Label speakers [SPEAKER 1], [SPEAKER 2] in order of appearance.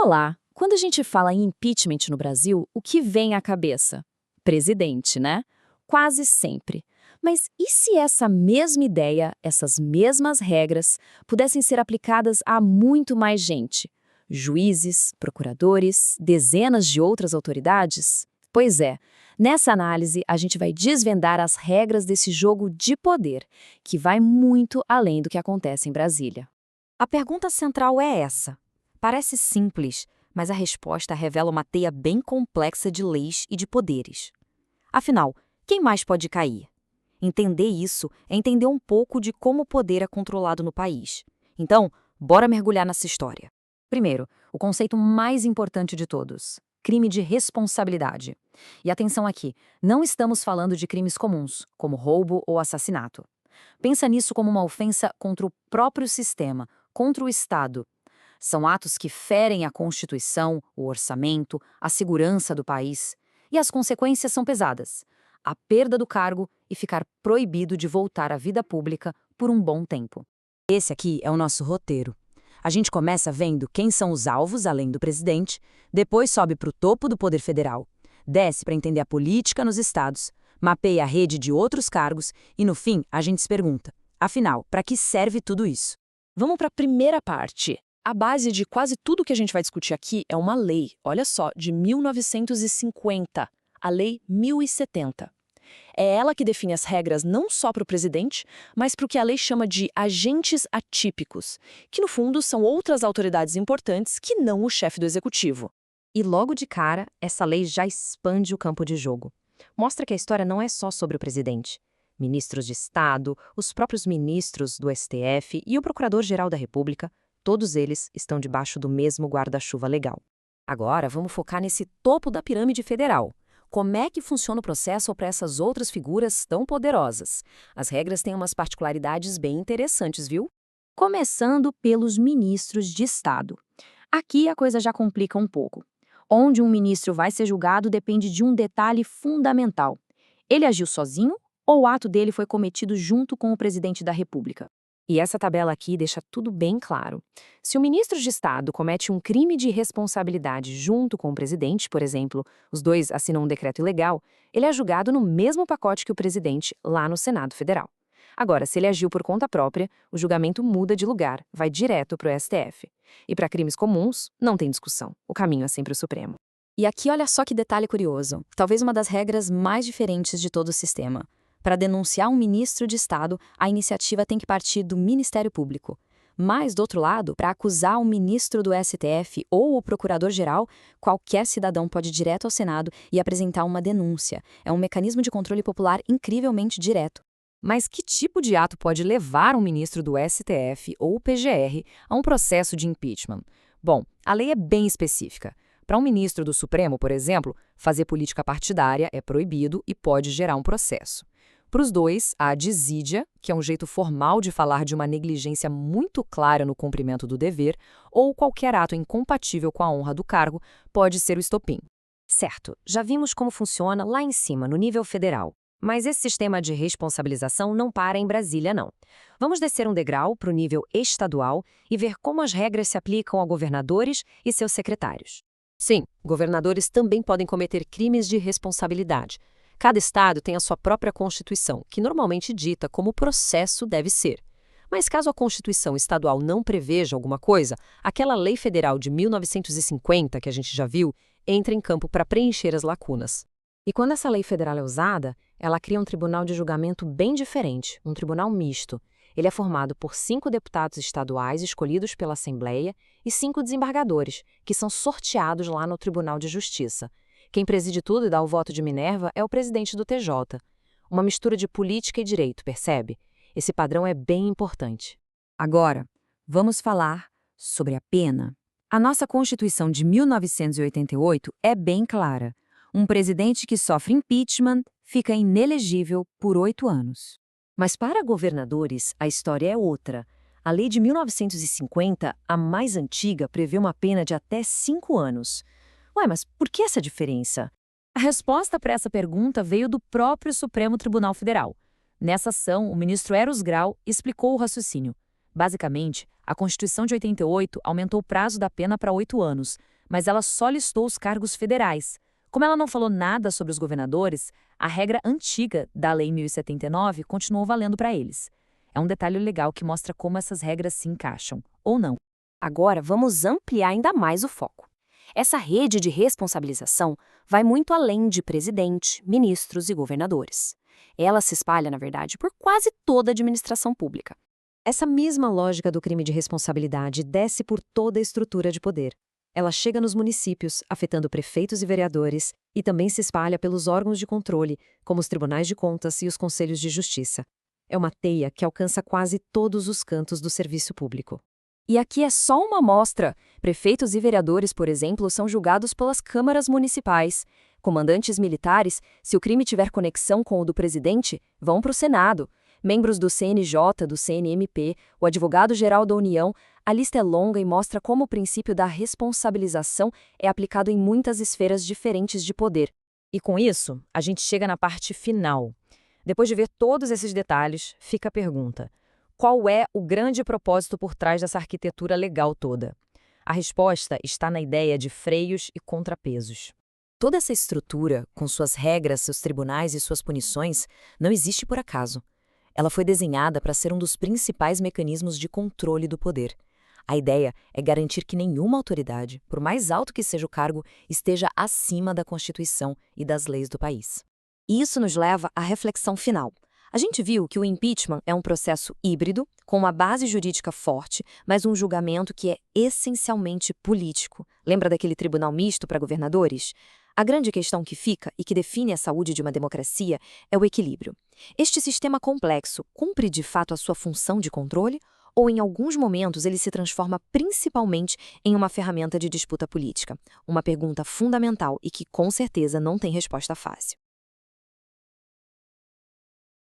[SPEAKER 1] Olá! Quando a gente fala em impeachment no Brasil, o que vem à cabeça? Presidente, né? Quase sempre. Mas e se essa mesma ideia, essas mesmas regras, pudessem ser aplicadas a muito mais gente? Juízes, procuradores, dezenas de outras autoridades? Pois é, nessa análise a gente vai desvendar as regras desse jogo de poder, que vai muito além do que acontece em Brasília.
[SPEAKER 2] A pergunta central é essa. Parece simples, mas a resposta revela uma teia bem complexa de leis e de poderes. Afinal, quem mais pode cair? Entender isso é entender um pouco de como o poder é controlado no país. Então, bora mergulhar nessa história. Primeiro, o conceito mais importante de todos: crime de responsabilidade. E atenção aqui, não estamos falando de crimes comuns, como roubo ou assassinato. Pensa nisso como uma ofensa contra o próprio sistema, contra o Estado. São atos que ferem a Constituição, o orçamento, a segurança do país. E as consequências são pesadas: a perda do cargo e ficar proibido de voltar à vida pública por um bom tempo. Esse aqui é o nosso roteiro. A gente começa vendo quem são os alvos, além do presidente, depois sobe para o topo do poder federal, desce para entender a política nos estados, mapeia a rede de outros cargos e, no fim, a gente se pergunta: afinal, para que serve tudo isso?
[SPEAKER 1] Vamos para a primeira parte. A base de quase tudo que a gente vai discutir aqui é uma lei, olha só, de 1950, a Lei 1070. É ela que define as regras não só para o presidente, mas para o que a lei chama de agentes atípicos, que no fundo são outras autoridades importantes que não o chefe do executivo.
[SPEAKER 2] E logo de cara, essa lei já expande o campo de jogo. Mostra que a história não é só sobre o presidente. Ministros de Estado, os próprios ministros do STF e o Procurador-Geral da República, todos eles estão debaixo do mesmo guarda-chuva legal. Agora, vamos focar nesse topo da pirâmide federal. Como é que funciona o processo para essas outras figuras tão poderosas? As regras têm umas particularidades bem interessantes, viu?
[SPEAKER 3] Começando pelos ministros de Estado. Aqui a coisa já complica um pouco. Onde um ministro vai ser julgado depende de um detalhe fundamental: ele agiu sozinho ou o ato dele foi cometido junto com o presidente da República?
[SPEAKER 1] E essa tabela aqui deixa tudo bem claro. Se o ministro de Estado comete um crime de responsabilidade junto com o presidente, por exemplo, os dois assinam um decreto ilegal, ele é julgado no mesmo pacote que o presidente lá no Senado Federal. Agora, se ele agiu por conta própria, o julgamento muda de lugar, vai direto para o STF. E para crimes comuns, não tem discussão. O caminho é sempre o Supremo.
[SPEAKER 3] E aqui olha só que detalhe curioso, talvez uma das regras mais diferentes de todo o sistema. Para denunciar um ministro de Estado, a iniciativa tem que partir do Ministério Público. Mas, do outro lado, para acusar um ministro do STF ou o procurador-geral, qualquer cidadão pode ir direto ao Senado e apresentar uma denúncia. É um mecanismo de controle popular incrivelmente direto.
[SPEAKER 2] Mas que tipo de ato pode levar um ministro do STF ou PGR a um processo de impeachment? Bom, a lei é bem específica. Para um ministro do Supremo, por exemplo, fazer política partidária é proibido e pode gerar um processo. Para os dois, a desídia, que é um jeito formal de falar de uma negligência muito clara no cumprimento do dever, ou qualquer ato incompatível com a honra do cargo, pode ser o estopim. Certo, já vimos como funciona lá em cima, no nível federal. Mas esse sistema de responsabilização não para em Brasília, não. Vamos descer um degrau para o nível estadual e ver como as regras se aplicam a governadores e seus secretários. Sim, governadores também podem cometer crimes de responsabilidade. Cada estado tem a sua própria Constituição, que normalmente dita como o processo deve ser. Mas caso a Constituição estadual não preveja alguma coisa, aquela Lei Federal de 1950, que a gente já viu, entra em campo para preencher as lacunas. E quando essa lei federal é usada, ela cria um tribunal de julgamento bem diferente, um tribunal misto. Ele é formado por 5 deputados estaduais escolhidos pela Assembleia e 5 desembargadores, que são sorteados lá no Tribunal de Justiça. Quem preside tudo e dá o voto de Minerva é o presidente do TJ. Uma mistura de política e direito, percebe? Esse padrão é bem importante.
[SPEAKER 3] Agora, vamos falar sobre a pena. A nossa Constituição de 1988 é bem clara. Um presidente que sofre impeachment fica inelegível por 8 anos.
[SPEAKER 2] Mas para governadores, a história é outra. A lei de 1950, a mais antiga, prevê uma pena de até 5 anos. Ué, mas por que essa diferença? A resposta para essa pergunta veio do próprio Supremo Tribunal Federal. Nessa ação, o ministro Eros Grau explicou o raciocínio. Basicamente, A Constituição de 88 aumentou o prazo da pena para 8 anos, mas ela só listou os cargos federais. Como ela não falou nada sobre os governadores, a regra antiga da Lei 1079 continuou valendo para eles. É um detalhe legal que mostra como essas regras se encaixam, ou não.
[SPEAKER 1] Agora, vamos ampliar ainda mais o foco. Essa rede de responsabilização vai muito além de presidente, ministros e governadores. Ela se espalha, na verdade, por quase toda a administração pública.
[SPEAKER 3] Essa mesma lógica do crime de responsabilidade desce por toda a estrutura de poder. Ela chega nos municípios, afetando prefeitos e vereadores, e também se espalha pelos órgãos de controle, como os tribunais de contas e os conselhos de justiça. É uma teia que alcança quase todos os cantos do serviço público.
[SPEAKER 1] E aqui é só uma amostra. Prefeitos e vereadores, por exemplo, são julgados pelas câmaras municipais. Comandantes militares, se o crime tiver conexão com o do presidente, vão para o Senado. Membros do CNJ, do CNMP, o advogado-geral da União, a lista é longa e mostra como o princípio da responsabilização é aplicado em muitas esferas diferentes de poder.
[SPEAKER 2] E com isso, a gente chega na parte final. Depois de ver todos esses detalhes, fica a pergunta: qual é o grande propósito por trás dessa arquitetura legal toda? A resposta está na ideia de freios e contrapesos.
[SPEAKER 1] Toda essa estrutura, com suas regras, seus tribunais e suas punições, não existe por acaso. Ela foi desenhada para ser um dos principais mecanismos de controle do poder. A ideia é garantir que nenhuma autoridade, por mais alto que seja o cargo, esteja acima da Constituição e das leis do país. E isso nos leva à reflexão final. A gente viu que o impeachment é um processo híbrido, com uma base jurídica forte, mas um julgamento que é essencialmente político. Lembra daquele tribunal misto para governadores? A grande questão que fica e que define a saúde de uma democracia é o equilíbrio. Este sistema complexo cumpre de fato a sua função de controle ou, em alguns momentos, ele se transforma principalmente em uma ferramenta de disputa política? Uma pergunta fundamental e que, com certeza, não tem resposta fácil.